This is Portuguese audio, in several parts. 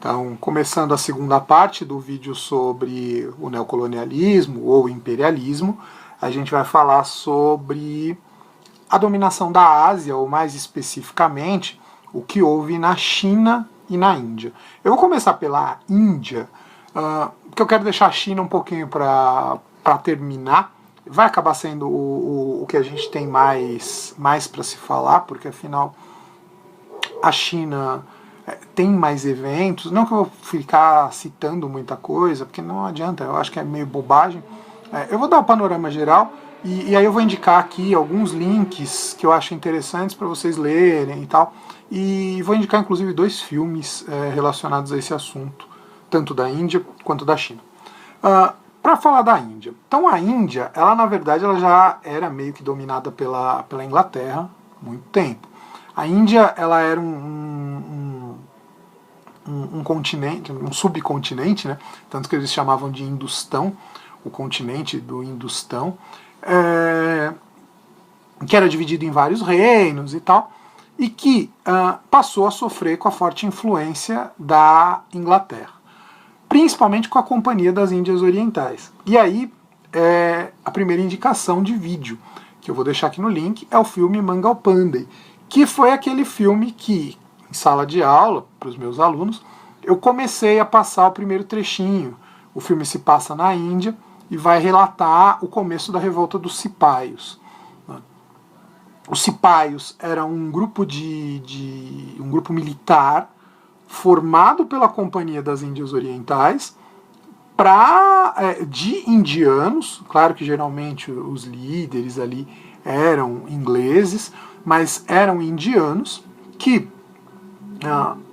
Então, começando a segunda parte do vídeo sobre o neocolonialismo ou imperialismo, a gente vai falar sobre a dominação da Ásia, ou mais especificamente, o que houve na China e na Índia. Eu vou começar pela Índia, porque eu quero deixar a China um pouquinho para terminar. Vai acabar sendo o que a gente tem mais para se falar, porque afinal a China tem mais eventos. Não que eu vou ficar citando muita coisa, porque não adianta, eu acho que é meio bobagem. Eu vou dar o panorama geral e aí eu vou indicar aqui alguns links que eu acho interessantes para vocês lerem e tal. E vou indicar inclusive 2 filmes relacionados a esse assunto, tanto da Índia quanto da China. Para falar da Índia. Então a Índia, ela na verdade ela já era meio que dominada pela Inglaterra há muito tempo. A Índia ela era um continente, um subcontinente, né? Tanto que eles chamavam de Industão, o continente do Industão, que era dividido em vários reinos e tal, e que passou a sofrer com a forte influência da Inglaterra, principalmente com a Companhia das Índias Orientais. E aí, a primeira indicação de vídeo, que eu vou deixar aqui no link, é o filme Mangal Pandey, que foi aquele filme que, em sala de aula, para os meus alunos, eu comecei a passar o primeiro trechinho. O filme se passa na Índia e vai relatar o começo da revolta dos Cipaios. Os Cipaios era um grupo um grupo militar formado pela Companhia das Índias Orientais de indianos. Claro que geralmente os líderes ali eram ingleses, mas eram indianos que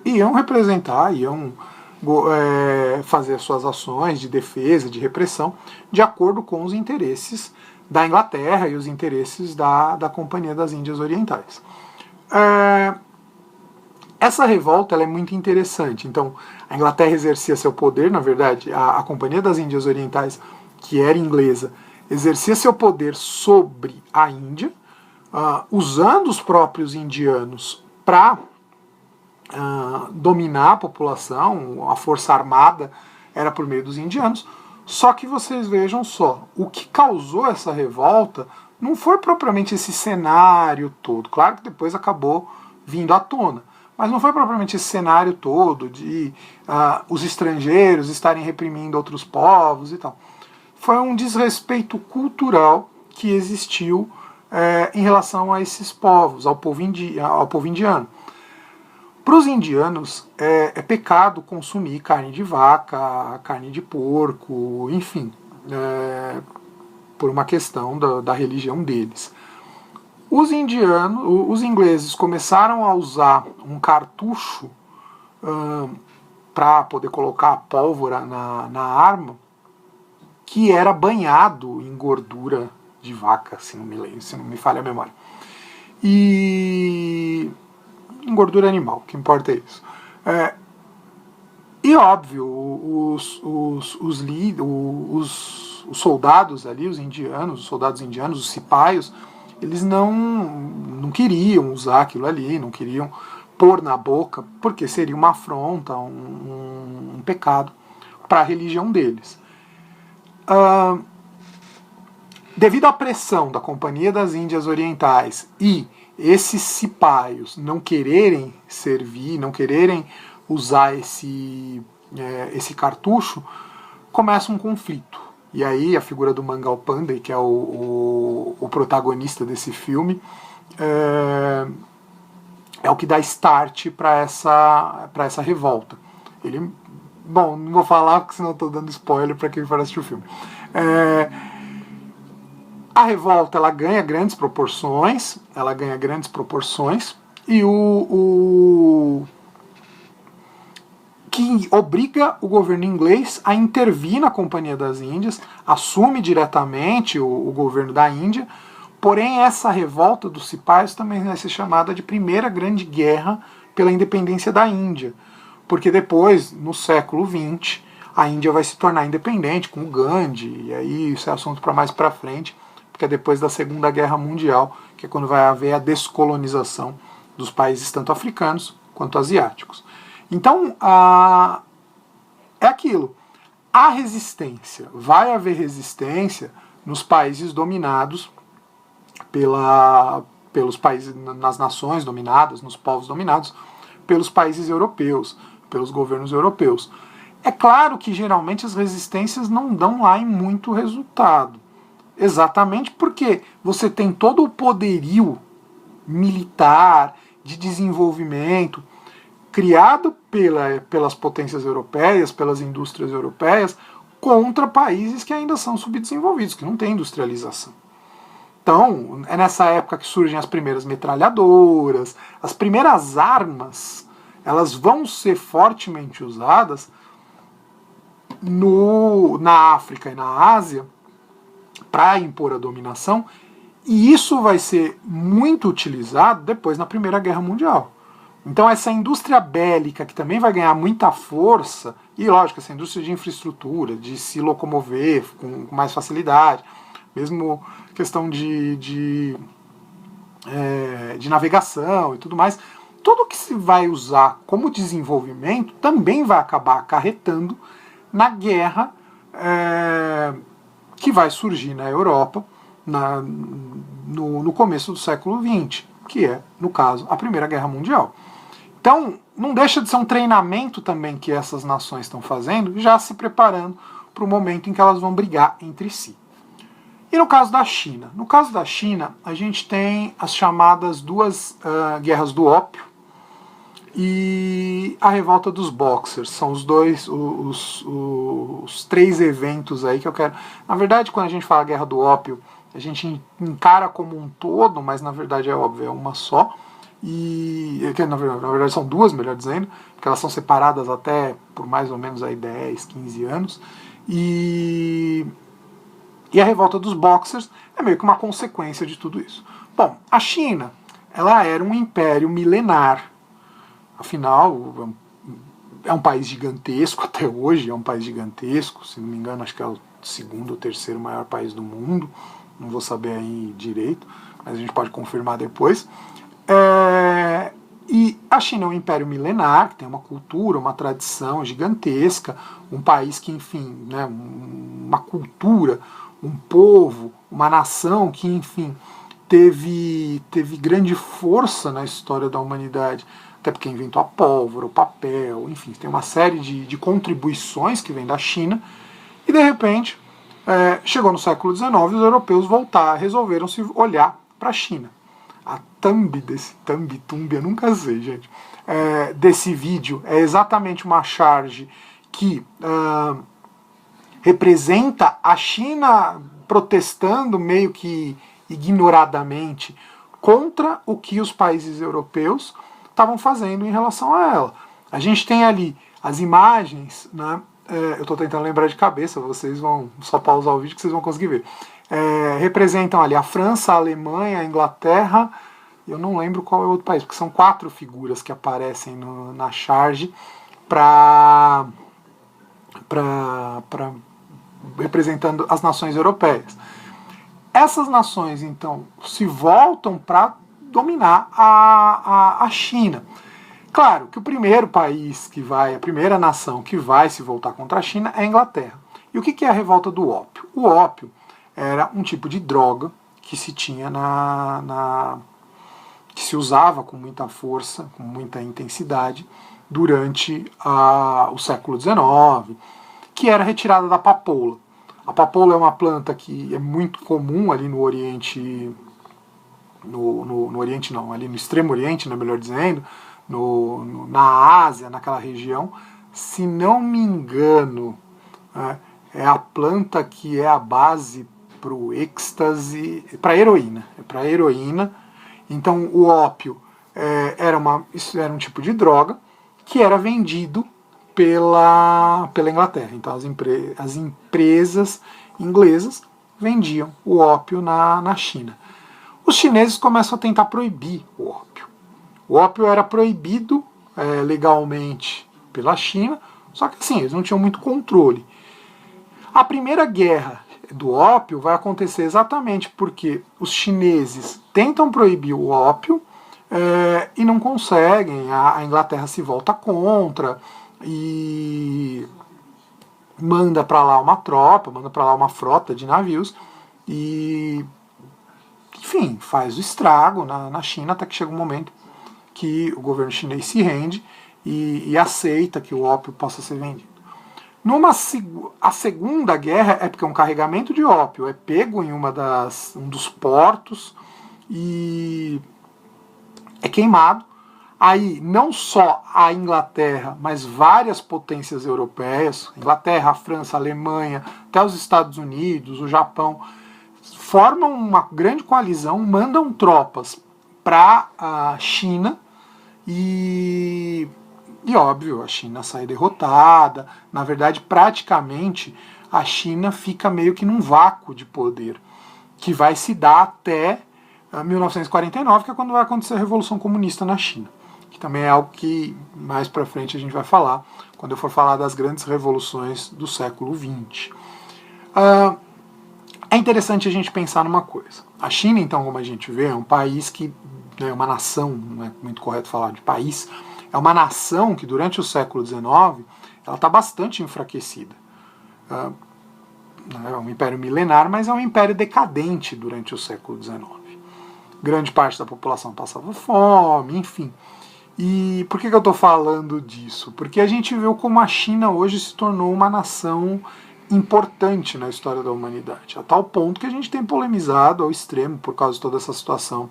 iam representar, iam fazer suas ações de defesa, de repressão, de acordo com os interesses da Inglaterra e os interesses da Companhia das Índias Orientais. Essa revolta ela é muito interessante. Então, a Inglaterra exercia seu poder, na verdade, a Companhia das Índias Orientais, que era inglesa, exercia seu poder sobre a Índia, usando os próprios indianos para dominar a população. A força armada era por meio dos indianos. Só que vocês vejam só, o que causou essa revolta não foi propriamente esse cenário todo. Claro que depois acabou vindo à tona, mas não foi propriamente esse cenário todo de os estrangeiros estarem reprimindo outros povos e tal. Foi um desrespeito cultural que existiu em relação a esses povos, ao povo indiano. Para os indianos é pecado consumir carne de vaca, carne de porco, enfim, por uma questão da religião deles. Os ingleses começaram a usar um cartucho para poder colocar a pólvora na arma, que era banhado em gordura de vaca, se não me falha a memória. E em gordura animal, o que importa é isso. E óbvio, os soldados ali, os soldados indianos, os cipaios, eles não queriam usar aquilo ali, não queriam pôr na boca, porque seria uma afronta, um pecado para a religião deles. Devido à pressão da Companhia das Índias Orientais e esses cipaios não quererem servir, não quererem usar esse cartucho, começa um conflito. E aí a figura do Mangal Pandey, que é o protagonista desse filme, é o que dá start para essa revolta. Bom, não vou falar porque senão estou dando spoiler para quem for assistir o filme. A revolta ela ganha grandes proporções, e o que obriga o governo inglês a intervir na Companhia das Índias, assume diretamente o governo da Índia. Porém, essa revolta dos cipaios também vai ser chamada de Primeira Grande Guerra pela Independência da Índia, porque depois, no século XX, a Índia vai se tornar independente com o Gandhi, e aí isso é assunto para mais para frente, porque é depois da Segunda Guerra Mundial, que é quando vai haver a descolonização dos países tanto africanos quanto asiáticos. Então, é aquilo. Há resistência, vai haver resistência nos países dominados pelos países, nas nações dominadas, nos povos dominados pelos países europeus, pelos governos europeus. É claro que geralmente as resistências não dão lá em muito resultado, exatamente porque você tem todo o poderio militar, de desenvolvimento, criado pelas potências europeias, pelas indústrias europeias, contra países que ainda são subdesenvolvidos, que não têm industrialização. Então, é nessa época que surgem as primeiras metralhadoras, as primeiras armas, elas vão ser fortemente usadas na África e na Ásia para impor a dominação, e isso vai ser muito utilizado depois na Primeira Guerra Mundial. Então essa indústria bélica, que também vai ganhar muita força, e lógico, essa indústria de infraestrutura, de se locomover com mais facilidade, mesmo questão de navegação e tudo mais, tudo que se vai usar como desenvolvimento também vai acabar acarretando na guerra que vai surgir na Europa no começo do século XX, que é, no caso, a Primeira Guerra Mundial. Então, não deixa de ser um treinamento também que essas nações estão fazendo, já se preparando para o momento em que elas vão brigar entre si. E no caso da China? No caso da China, a gente tem as chamadas duas guerras do ópio e a revolta dos Boxers. São os três eventos aí que eu quero... Na verdade, quando a gente fala guerra do ópio, a gente encara como um todo, mas na verdade é óbvio, é uma só. E na verdade são duas, melhor dizendo, porque elas são separadas até por mais ou menos aí 10, 15 anos. E a revolta dos Boxers é meio que uma consequência de tudo isso. Bom, a China, ela era um império milenar. Afinal, é um país gigantesco até hoje, é um país gigantesco, se não me engano, acho que é o segundo ou terceiro maior país do mundo, não vou saber aí direito, mas a gente pode confirmar depois. E a China é um império milenar, que tem uma cultura, uma tradição gigantesca, um país que, enfim, né, uma cultura, um povo, uma nação que, enfim, teve grande força na história da humanidade, até porque inventou a pólvora, o papel, enfim, tem uma série de contribuições que vem da China, e de repente, chegou no século XIX, os europeus resolveram se olhar para a China. A thumb eu nunca sei, gente, desse vídeo é exatamente uma charge que representa a China protestando meio que ignoradamente contra o que os países europeus estavam fazendo em relação a ela. A gente tem ali as imagens, né? Eu estou tentando lembrar de cabeça, vocês vão só pausar o vídeo que vocês vão conseguir ver. Representam ali a França, a Alemanha, a Inglaterra, eu não lembro qual é o outro país, porque são 4 figuras que aparecem na charge representando as nações europeias. Essas nações, então, se voltam para dominar a China. Claro que o primeiro país a primeira nação que vai se voltar contra a China é a Inglaterra. E o que é a revolta do ópio? O ópio era um tipo de droga que se tinha que se usava com muita força, com muita intensidade durante o século XIX, que era retirada da papoula. A papoula é uma planta que é muito comum ali no Oriente, no Oriente não, ali no Extremo Oriente, né, melhor dizendo, na Ásia, naquela região. Se não me engano, é a planta que é a base para o êxtase, para heroína. É para heroína. Então o ópio era um tipo de droga que era vendido pela Inglaterra. Então as empresas inglesas vendiam o ópio na China. Os chineses começam a tentar proibir o ópio. O ópio era proibido legalmente pela China, só que assim, eles não tinham muito controle. A primeira guerra do ópio vai acontecer exatamente porque os chineses tentam proibir o ópio, e não conseguem. A Inglaterra se volta contra e manda para lá uma tropa, manda para lá uma frota de navios e, enfim, faz o estrago na China, até que chega um momento que o governo chinês se rende e aceita que o ópio possa ser vendido. A Segunda Guerra é porque um carregamento de ópio é pego em um dos portos e é queimado. Aí não só a Inglaterra, mas várias potências europeias, Inglaterra, a França, a Alemanha, até os Estados Unidos, o Japão, formam uma grande coalizão, mandam tropas para a China e óbvio, a China sai derrotada. Na verdade, praticamente, a China fica meio que num vácuo de poder, que vai se dar até 1949, que é quando vai acontecer a Revolução Comunista na China, que também é algo que mais para frente a gente vai falar, quando eu for falar das grandes revoluções do século XX. É interessante a gente pensar numa coisa. A China, então, como a gente vê, é um país que é uma nação, não é muito correto falar de país, é uma nação que durante o século XIX ela está bastante enfraquecida. É um império milenar, mas é um império decadente durante o século XIX. Grande parte da população passava fome, enfim. E por que eu estou falando disso? Porque a gente viu como a China hoje se tornou uma nação importante na história da humanidade, a tal ponto que a gente tem polemizado ao extremo por causa de toda essa situação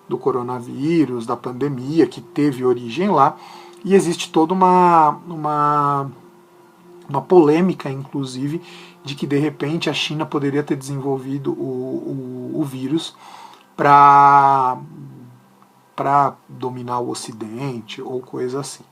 do coronavírus, da pandemia, que teve origem lá, e existe toda uma polêmica, inclusive, de que de repente a China poderia ter desenvolvido o vírus para dominar o Ocidente ou coisa assim.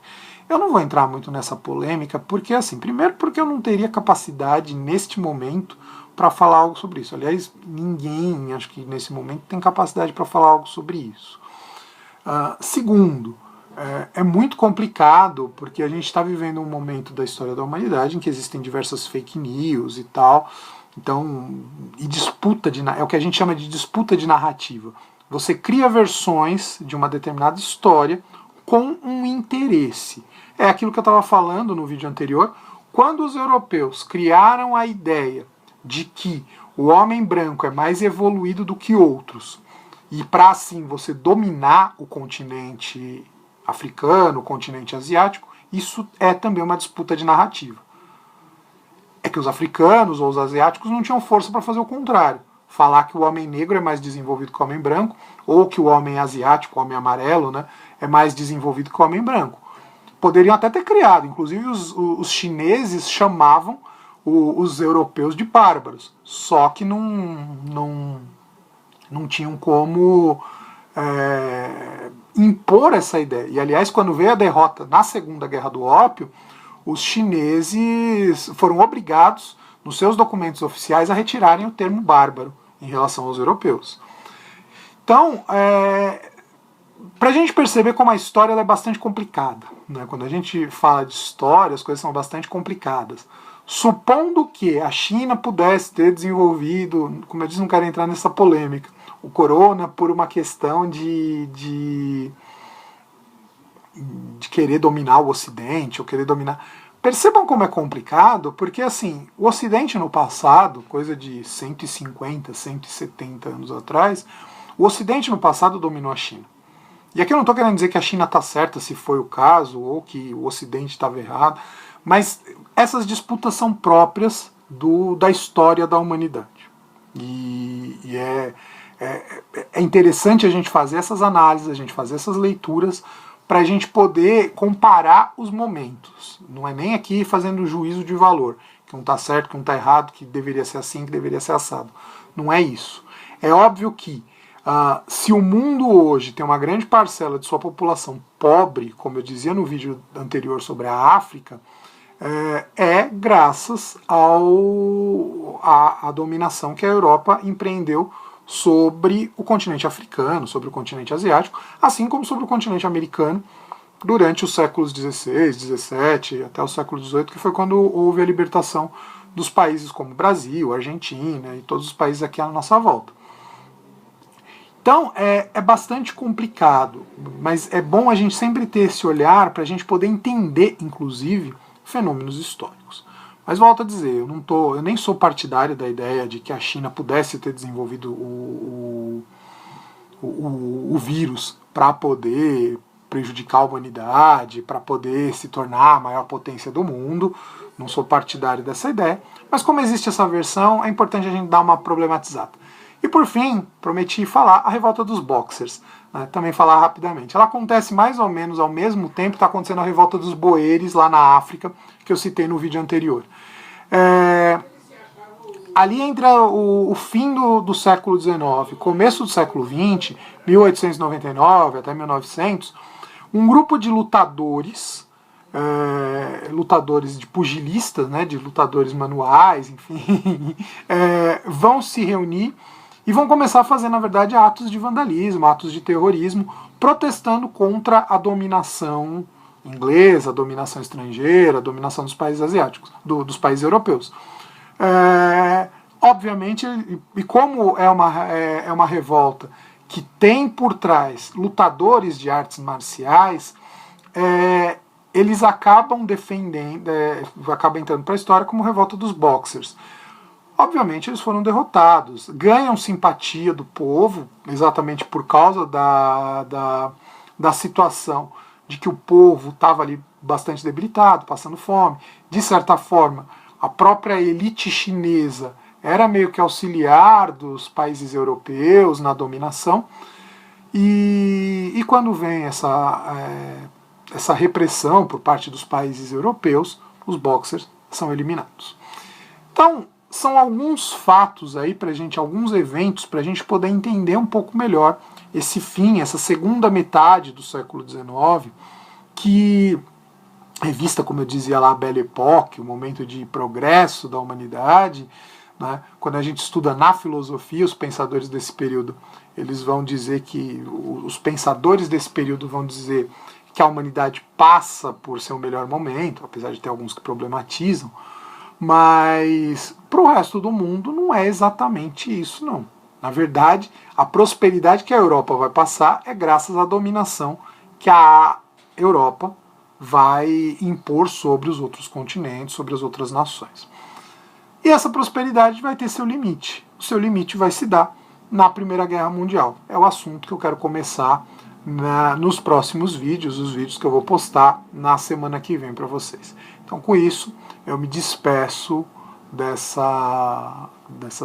Eu não vou entrar muito nessa polêmica, porque assim, primeiro porque eu não teria capacidade neste momento para falar algo sobre isso. Aliás, ninguém, acho que nesse momento, tem capacidade para falar algo sobre isso. Segundo, é muito complicado, porque a gente está vivendo um momento da história da humanidade em que existem diversas fake news e tal, então, e disputa é o que a gente chama de disputa de narrativa. Você cria versões de uma determinada história com um interesse. É aquilo que eu estava falando no vídeo anterior. Quando os europeus criaram a ideia de que o homem branco é mais evoluído do que outros, e para assim você dominar o continente africano, o continente asiático, isso é também uma disputa de narrativa. É que os africanos ou os asiáticos não tinham força para fazer o contrário. Falar que o homem negro é mais desenvolvido que o homem branco, ou que o homem asiático, o homem amarelo, né, é mais desenvolvido que o homem branco. Poderiam até ter criado, inclusive os chineses chamavam os europeus de bárbaros, só que não tinham como impor essa ideia. E aliás, quando veio a derrota na Segunda Guerra do Ópio, os chineses foram obrigados, nos seus documentos oficiais, a retirarem o termo bárbaro em relação aos europeus. Então, para a gente perceber como a história é bastante complicada, né? Quando a gente fala de história, as coisas são bastante complicadas. Supondo que a China pudesse ter desenvolvido, como eu disse, não quero entrar nessa polêmica, o corona por uma questão de querer dominar o Ocidente, ou querer dominar... Percebam como é complicado, porque assim, o Ocidente no passado, coisa de 150, 170 anos atrás, o Ocidente no passado dominou a China. E aqui eu não estou querendo dizer que a China está certa, se foi o caso, ou que o Ocidente estava errado, mas essas disputas são próprias da história da humanidade. E é interessante a gente fazer essas análises, a gente fazer essas leituras, para a gente poder comparar os momentos. Não é nem aqui fazendo juízo de valor, que um está certo, que um está errado, que deveria ser assim, que deveria ser assado. Não é isso. É óbvio que se o mundo hoje tem uma grande parcela de sua população pobre, como eu dizia no vídeo anterior sobre a África, é graças à dominação que a Europa empreendeu sobre o continente africano, sobre o continente asiático, assim como sobre o continente americano durante os séculos XVI, XVII, até o século XVIII, que foi quando houve a libertação dos países como Brasil, Argentina e todos os países aqui à nossa volta. Então é bastante complicado, mas é bom a gente sempre ter esse olhar para a gente poder entender, inclusive, fenômenos históricos. Mas volto a dizer, eu nem sou partidário da ideia de que a China pudesse ter desenvolvido o vírus para poder prejudicar a humanidade, para poder se tornar a maior potência do mundo. Não sou partidário dessa ideia, mas como existe essa versão, é importante a gente dar uma problematizada. E por fim, prometi falar a revolta dos Boxers, né, também falar rapidamente. Ela acontece mais ou menos ao mesmo tempo que está acontecendo a revolta dos Boeres lá na África, que eu citei no vídeo anterior. Ali entre o fim do século XIX, começo do século XX, 1899 até 1900, um grupo de lutadores, lutadores de pugilistas, né, de lutadores manuais, enfim, vão se reunir e vão começar a fazer, na verdade, atos de vandalismo, atos de terrorismo, protestando contra a dominação inglesa, a dominação estrangeira, a dominação dos países asiáticos, dos países europeus. Obviamente, e como é uma revolta que tem por trás lutadores de artes marciais, eles acabam defendendo, acabam entrando para a história como revolta dos Boxers. Obviamente eles foram derrotados, ganham simpatia do povo, exatamente por causa da situação de que o povo estava ali bastante debilitado, passando fome. De certa forma, a própria elite chinesa era meio que auxiliar dos países europeus na dominação, e quando vem essa repressão por parte dos países europeus, os Boxers são eliminados. Então, são alguns fatos aí pra gente, alguns eventos para a gente poder entender um pouco melhor esse fim, essa segunda metade do século XIX, que é vista, como eu dizia lá, a Belle Époque, o momento de progresso da humanidade, né? Quando a gente estuda na filosofia, os pensadores desse período, eles vão dizer que, os pensadores desse período vão dizer que a humanidade passa por seu melhor momento, apesar de ter alguns que problematizam, mas para o resto do mundo não é exatamente isso, não. Na verdade, a prosperidade que a Europa vai passar é graças à dominação que a Europa vai impor sobre os outros continentes, sobre as outras nações. E essa prosperidade vai ter seu limite. O seu limite vai se dar na Primeira Guerra Mundial. É o assunto que eu quero começar nos próximos vídeos, os vídeos que eu vou postar na semana que vem para vocês. Então, com isso, eu me despeço dessa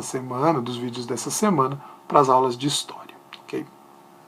semana, dos vídeos dessa semana, para as aulas de História.